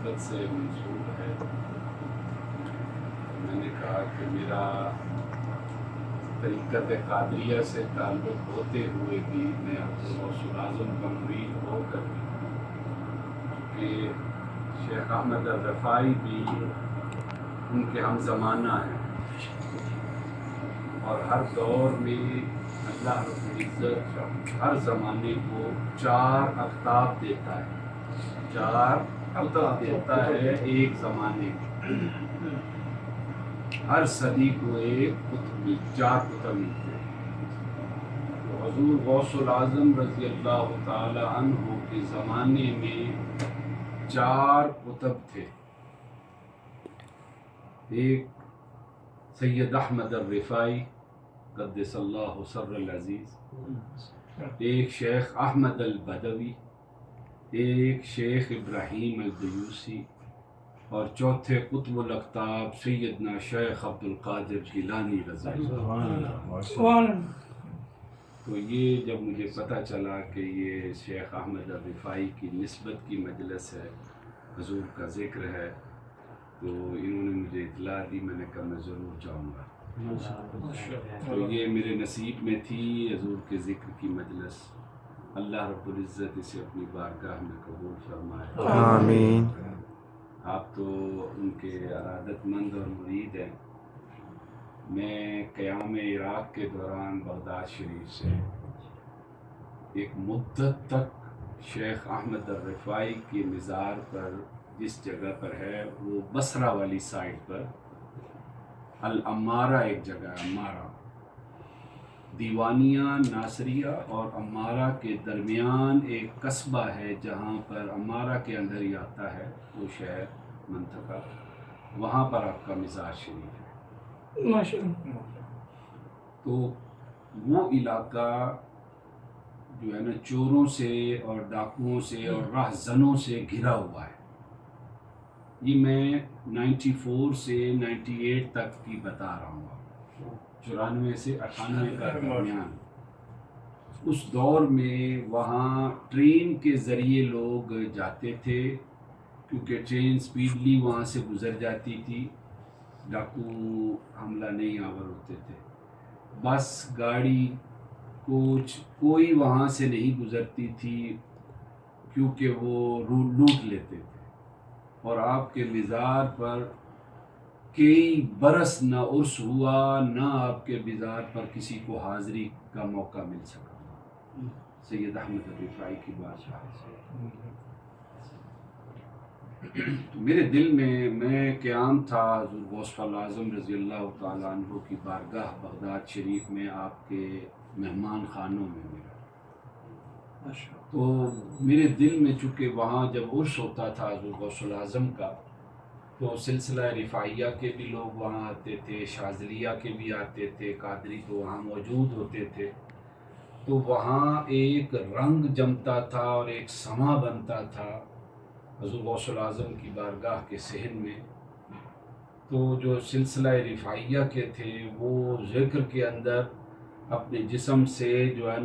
نسبت سے منسوب ہے. میں نے کہا کہ میرا طریقت قادریہ سے تعلق ہوتے ہوئے بھی میں غوث الاعظم کا مرید ہو کر بھی کہ شیخ احمد الرفاعی بھی ان کے ہم زمانہ ہیں، اور ہر دور میں اللہ رب العزت ہر زمانے کو 4 اقطاب دیتا ہے، 4 اقطاب دیتا ہے ایک زمانے کو. ہر صدی کو ایک قطب، 4 قطب ملتے ہیں. تو حضور غوث العظم رضی اللہ تعالی عنہ کے زمانے میں 4 قطب تھے. ایک سید احمد الرفاعی قدس اللہ سر العزیز، ایک شیخ احمد البدوی، ایک شیخ ابراہیم الدیوسی، اور چوتھے قطب الاقطاب سیدنا شیخ عبد القادر گیلانی رضی اللہ عنہ. تو یہ جب مجھے پتہ چلا کہ یہ شیخ احمد الرفاعی کی نسبت کی مجلس ہے، حضور کا ذکر ہے، تو انہوں نے مجھے اطلاع دی. میں نے کہا میں ضرور جاؤں گا. تو یہ میرے نصیب میں تھی حضور کے ذکر کی مجلس. اللہ رب العزت اسے اپنی بارگاہ میں قبول فرمائے. آمین. آپ تو ان کے ارادت مند اور مرید ہیں. میں قیام عراق کے دوران بغداد شریف سے ایک مدت تک شیخ احمد الرفاعی کے مزار پر، جس جگہ پر ہے وہ بصرہ والی سائڈ پر، العمارہ ایک جگہ ہے، عمارہ، دیوانیہ ناصریہ اور عمارہ کے درمیان ایک قصبہ ہے جہاں پر عمارہ کے اندر ہی آتا ہے وہ شہر منطقہ، وہاں پر آپ کا مزار شریف ہے. تو وہ علاقہ جو ہے نا چوروں سے اور ڈاکوؤں سے اور راہزنوں سے گھرا ہوا ہے. یہ میں 94 سے 98 تک کی بتا رہا ہوں، 94 سے 98 کا درمیان. اس دور میں وہاں ٹرین کے ذریعے لوگ جاتے تھے، کیونکہ ٹرین سپیڈلی وہاں سے گزر جاتی تھی، ڈاکو حملہ نہیں آور ہوتے تھے. بس گاڑی کوچ کوئی وہاں سے نہیں گزرتی تھی، کیونکہ وہ لوٹ لیتے تھے. اور آپ کے مزار پر کئی برس نہ عرس ہوا، نہ آپ کے مزار پر کسی کو حاضری کا موقع مل سکا. سید احمد الرفاعی کی بات تو میرے دل میں قیام تھا حضور غوث الاعظم رضی اللہ تعالیٰ عنہ کی بارگاہ بغداد شریف میں، آپ کے مہمان خانوں میں میرا. تو میرے دل میں چونکہ وہاں جب عرس ہوتا تھا حضور غوث الاعظم کا، تو سلسلہ رفاعیہ کے بھی لوگ وہاں آتے تھے، شاذلیہ کے بھی آتے تھے، قادری تو وہاں موجود ہوتے تھے. تو وہاں ایک رنگ جمتا تھا اور ایک سما بنتا تھا حضور غوث الاعظم کی بارگاہ کے صحن میں. تو جو سلسلہ رفاعیہ کے تھے وہ ذکر کے اندر اپنے جسم سے جو ہے نا